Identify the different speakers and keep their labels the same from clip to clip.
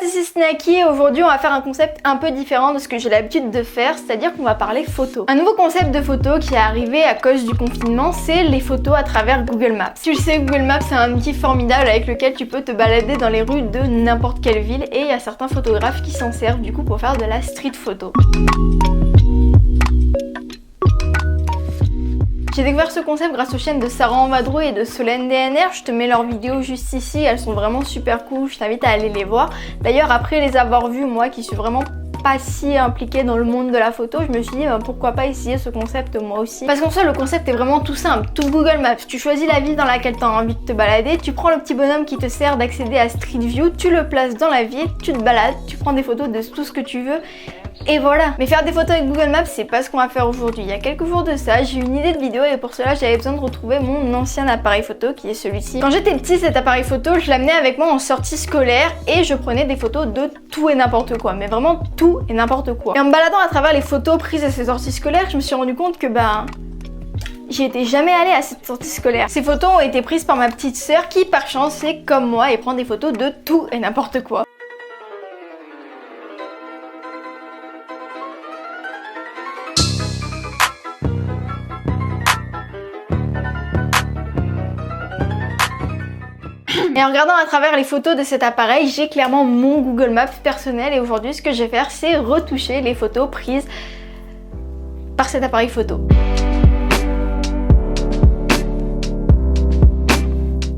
Speaker 1: c'est Snacky et aujourd'hui on va faire un concept un peu différent de ce que j'ai l'habitude de faire, c'est-à-dire qu'on va parler photos. Un nouveau concept de photos qui est arrivé à cause du confinement, c'est les photos à travers Google Maps. Tu le sais, Google Maps c'est un outil formidable avec lequel tu peux te balader dans les rues de n'importe quelle ville et il y a certains photographes qui s'en servent du coup pour faire de la street photo. J'ai découvert ce concept grâce aux chaînes de Sarah Envadrou et de Solène DNR. Je te mets leurs vidéos juste ici, elles sont vraiment super cool, je t'invite à aller les voir. D'ailleurs, après les avoir vues, moi qui suis vraiment pas si impliquée dans le monde de la photo, je me suis dit pourquoi pas essayer ce concept moi aussi. Parce qu'en soi le concept est vraiment tout simple, tout Google Maps, tu choisis la ville dans laquelle tu as envie de te balader, tu prends le petit bonhomme qui te sert d'accéder à Street View, tu le places dans la ville, tu te balades, tu prends des photos de tout ce que tu veux. Et voilà. Mais faire des photos avec Google Maps, c'est pas ce qu'on va faire aujourd'hui. Il y a quelques jours de ça, j'ai eu une idée de vidéo et pour cela, j'avais besoin de retrouver mon ancien appareil photo qui est celui-ci. Quand j'étais petit, cet appareil photo, je l'amenais avec moi en sortie scolaire et je prenais des photos de tout et n'importe quoi. Mais vraiment tout et n'importe quoi. Et en me baladant à travers les photos prises à ces sorties scolaires, je me suis rendu compte que j'y étais jamais allée à cette sortie scolaire. Ces photos ont été prises par ma petite sœur qui, par chance, est comme moi et prend des photos de tout et n'importe quoi. Et en regardant à travers les photos de cet appareil, j'ai clairement mon Google Maps personnel et aujourd'hui ce que je vais faire c'est retoucher les photos prises par cet appareil photo.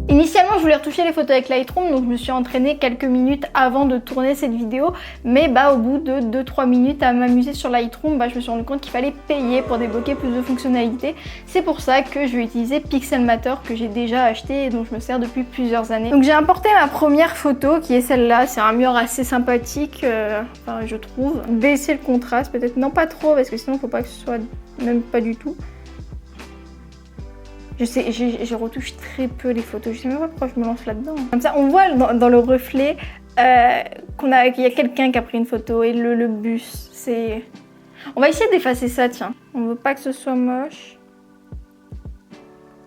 Speaker 1: Initialement je voulais retoucher les photos avec Lightroom, donc je me suis entraînée quelques minutes avant de tourner cette vidéo, mais au bout de 2-3 minutes à m'amuser sur Lightroom, je me suis rendu compte qu'il fallait payer pour débloquer plus de fonctionnalités. C'est pour ça que je vais utiliser Pixelmator que j'ai déjà acheté et dont je me sers depuis plusieurs années. Donc j'ai importé ma première photo qui est celle-là, c'est un mur assez sympathique, je trouve. Baisser le contraste, peut-être non pas trop parce que sinon il faut pas que ce soit même pas du tout. Je sais, je retouche très peu les photos, je sais même pas pourquoi je me lance là-dedans. Comme ça, on voit dans le reflet qu'il y a quelqu'un qui a pris une photo et le bus, c'est... On va essayer d'effacer ça, tiens. On veut pas que ce soit moche.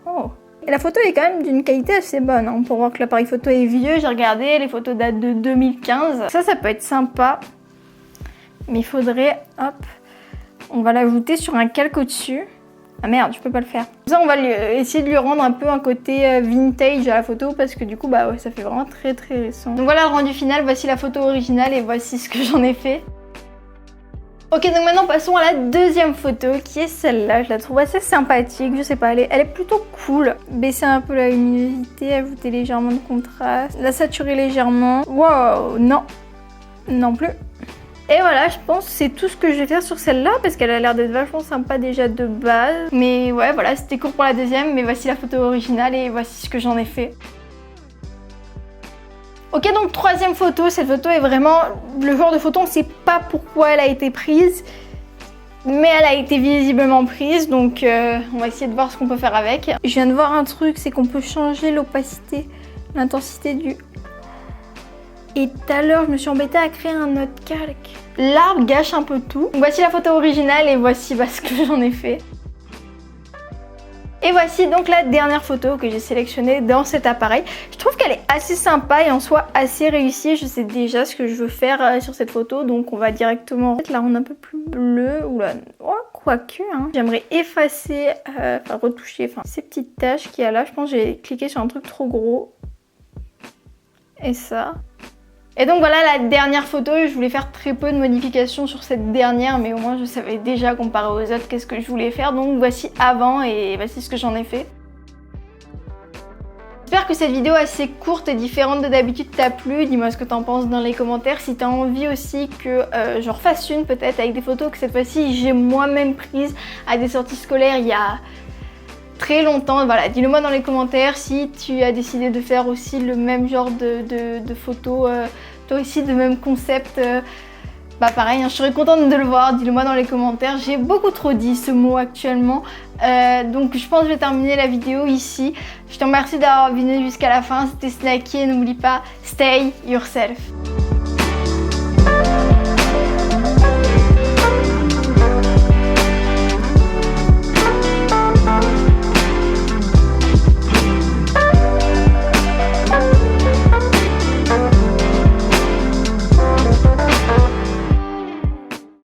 Speaker 1: Oh. Et la photo est quand même d'une qualité assez bonne, hein. Pour voir que l'appareil photo est vieux, j'ai regardé, les photos datent de 2015. Ça peut être sympa. Mais il faudrait, hop, on va l'ajouter sur un calque au-dessus. Ah merde, je peux pas le faire. Comme ça, on va essayer de lui rendre un peu un côté vintage à la photo parce que du coup, ouais, ça fait vraiment très récent. Donc voilà le rendu final, voici la photo originale et voici ce que j'en ai fait. Ok, donc maintenant passons à la deuxième photo qui est celle-là. Je la trouve assez sympathique, je sais pas, elle est plutôt cool. Baisser un peu la luminosité, ajouter légèrement de contraste, la saturer légèrement. Wow, non plus. Et voilà, je pense que c'est tout ce que je vais faire sur celle-là parce qu'elle a l'air d'être vachement sympa déjà de base. Mais ouais, voilà, c'était court pour la deuxième, mais voici la photo originale et voici ce que j'en ai fait. Ok, donc troisième photo, cette photo est vraiment le genre de photo, on ne sait pas pourquoi elle a été prise, mais elle a été visiblement prise, donc on va essayer de voir ce qu'on peut faire avec. Je viens de voir un truc, c'est qu'on peut changer l'opacité, l'intensité du... Et tout à l'heure, je me suis embêtée à créer un autre calque. L'arbre gâche un peu tout. Donc voici la photo originale et voici ce que j'en ai fait. Et voici donc la dernière photo que j'ai sélectionnée dans cet appareil. Je trouve qu'elle est assez sympa et en soi assez réussie. Je sais déjà ce que je veux faire sur cette photo, donc on va directement la rendre un peu plus bleue. Oula, oh, quoique, hein. J'aimerais effacer, retoucher ces petites taches qu'il y a là. Je pense que j'ai cliqué sur un truc trop gros. Et ça. Et donc voilà la dernière photo, je voulais faire très peu de modifications sur cette dernière, mais au moins je savais déjà comparé aux autres qu'est-ce que je voulais faire. Donc voici avant et voici ce que j'en ai fait. J'espère que cette vidéo assez courte et différente de d'habitude t'a plu. Dis-moi ce que t'en penses dans les commentaires. Si t'as envie aussi que j'en refasse une peut-être avec des photos que cette fois-ci j'ai moi-même prises à des sorties scolaires il y a très longtemps, voilà, dis-le moi dans les commentaires si tu as décidé de faire aussi le même genre de photos, toi aussi de même concept, pareil, hein, je serais contente de le voir, dis-le moi dans les commentaires, j'ai beaucoup trop dit ce mot actuellement, donc je pense que je vais terminer la vidéo ici, je te remercie d'avoir venu jusqu'à la fin, c'était Snacky et n'oublie pas, stay yourself.